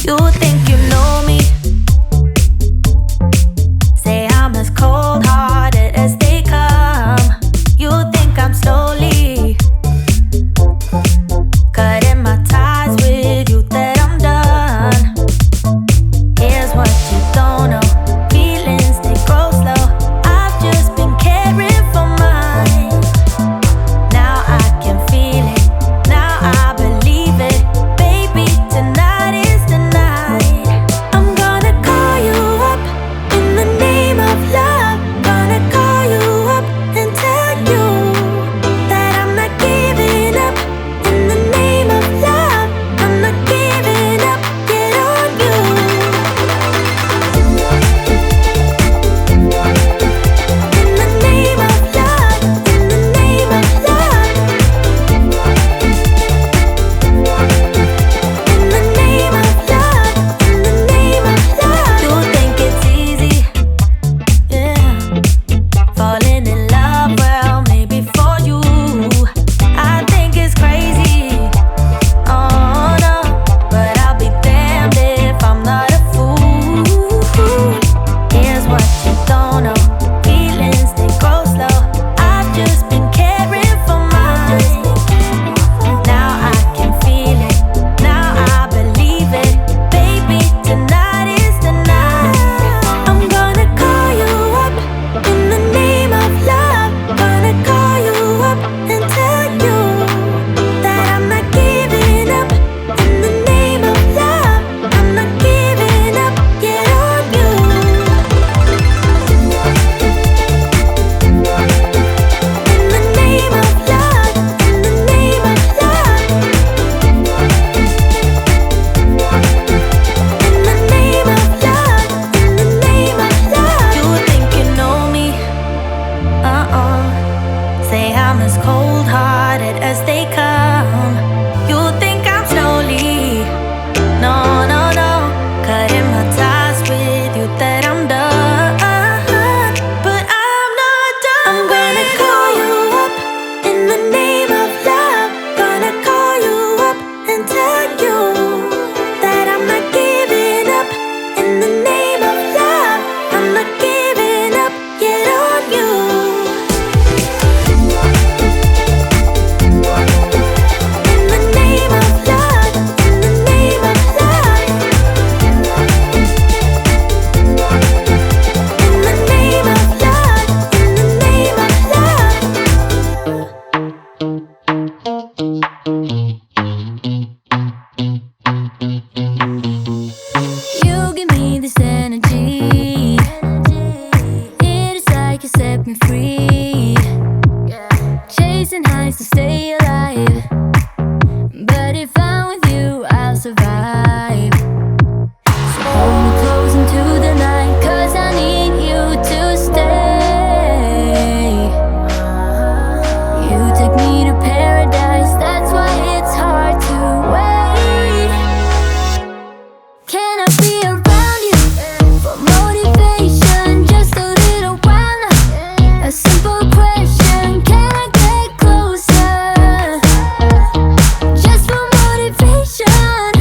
You think you know me? Say I'm as cold-hearted as they come. You think I'm slowly cutting my ties with you, that I'm done. Here's what you don't know. Feelings, they grow slow. I've just been caring for mine. Now I can feel it. Now I believe it. Baby, tonight is the night. I'm gonna call you up in the name of love. Gonna call you up and tell you that I'm not giving up. In the name of love, I'm not giving up. Get on you. In the name of love, in the name of love. In the name of love, in the name of love. You think it's easy, yeah, falling in love, well, maybe for you. I think it's crazy, oh no, but I'll be damned if I'm not a fool. Here's what you don't know. Feelings, they grow slow. I've just been caring for mine. Now I can feel it. Now I believe it. Baby, tonight is the night. I'm gonna call you up in the name of love. Gonna call you up and tell you that I'm not giving up. In the name of love, I'm not giving up. Get on you. In the name of love, in the name of love. In the name of love, in the name of love. You think you know me? Say I'm as cold-hearted as they come. You think I'm slowly, no, no, no, cutting my ties with you, that I'm done. But I'm not done. I'm gonna call you up in the name of love. Gonna call you up and tell you that I'm not giving up. In the name of love, I'm not giving up. Get on you. In the name of love, in the name of love. In the name of love, in the name of love. You give me this energy. It is like you set me free. Chasing highs to stay alive. But if I'm with you, I'll survive. So hold me close into the night, 'cause I need you to stay. You take me to paradise, that's why it's hard to wait. Can I be around you for motivation? Just a little while now. A simple question, can I get closer? Just for motivation.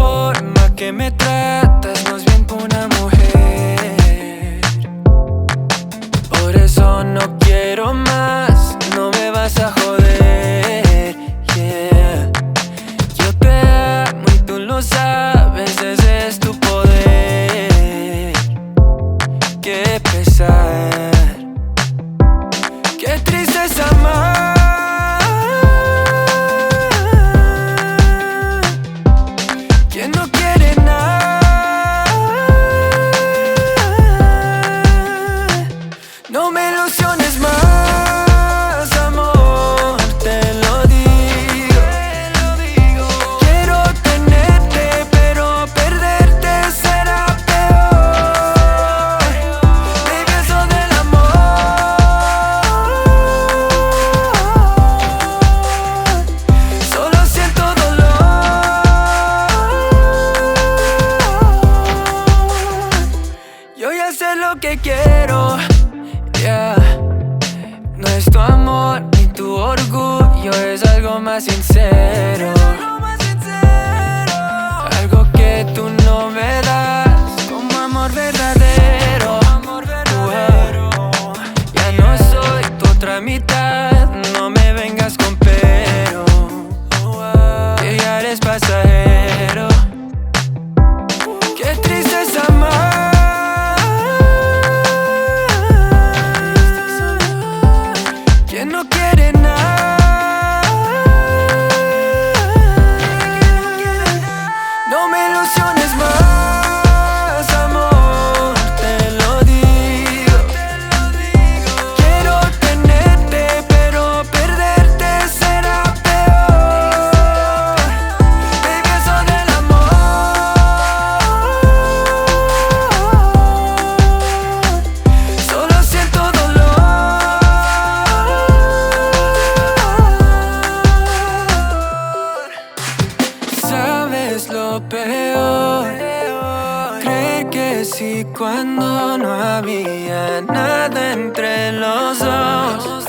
forma que me tratas más bien como una mujer. Por eso no quiero más, no me vas a joder, yeah. Yo te amo y tú lo sabes, ese es tu poder. Qué pesar, qué triste es amar. ¿Quién no quiere nada? No me ilusiones más, amor, te lo digo. Quiero tenerte, pero perderte será peor. Baby, eso del amor, solo siento dolor. Yo ya sé lo que quiero, yeah. No es tu amor ni tu orgullo, es algo más sincero. Algo que tú no me das, como amor verdadero. Ya no soy tu otra mitad, no me vengas con pero, que ya eres pasajero. Qué triste es amar. ¿Quién no quiere nada? No me ilusiones más, amor, te lo digo. Quiero tenerte, pero perderte será peor. Baby, eso del amor, solo siento dolor. ¿Sabes lo peor? Creer que sí cuando no había nada entre los dos.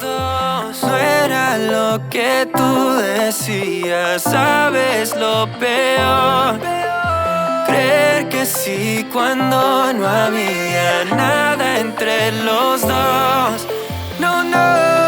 No era lo que tú decías. ¿Sabes lo peor? Creer que sí cuando no había nada entre los dos. No, no.